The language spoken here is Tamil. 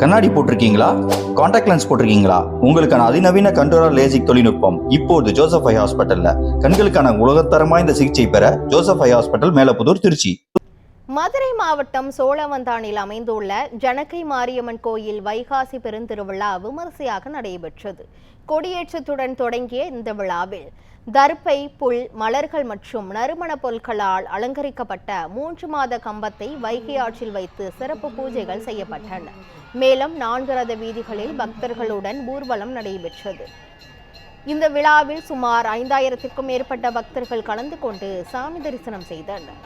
கண்ணாடி போட்டிருக்கீங்களா? காண்டாக்ட் லென்ஸ் போட்டிருக்கீங்களா? உங்களுக்கான அதிநவீன கண்டோரா லேசிக் தொழில்நுட்பம் இப்போது ஜோசப் ஐ ஹாஸ்பிட்டல்ல. கண்களுக்கான உலகத்தரம் வாய்ந்த சிகிச்சை பெற Joseph eye hospital, Melaputhur, Trichy. Madurai மாவட்டம் சோழவந்தானில் அமைந்துள்ள ஜனகை மாரியம்மன் கோயில் வைகாசி பெருந்திருவிழா விமரிசையாக நடைபெற்றது. கொடியேற்றத்துடன் தொடங்கிய இந்த விழாவில் தர்பை, புல், மலர்கள் மற்றும் நறுமண பொருட்களால் அலங்கரிக்கப்பட்ட 3 மாத கம்பத்தை வைகை ஆற்றில் வைத்து சிறப்பு பூஜைகள் செய்யப்பட்டன. மேலும் 4 ரத வீதிகளில் பக்தர்களுடன் ஊர்வலம் நடைபெற்றது. இந்த விழாவில் சுமார் 5000க்கும் மேற்பட்ட பக்தர்கள் கலந்து கொண்டு சாமி தரிசனம் செய்தனர்.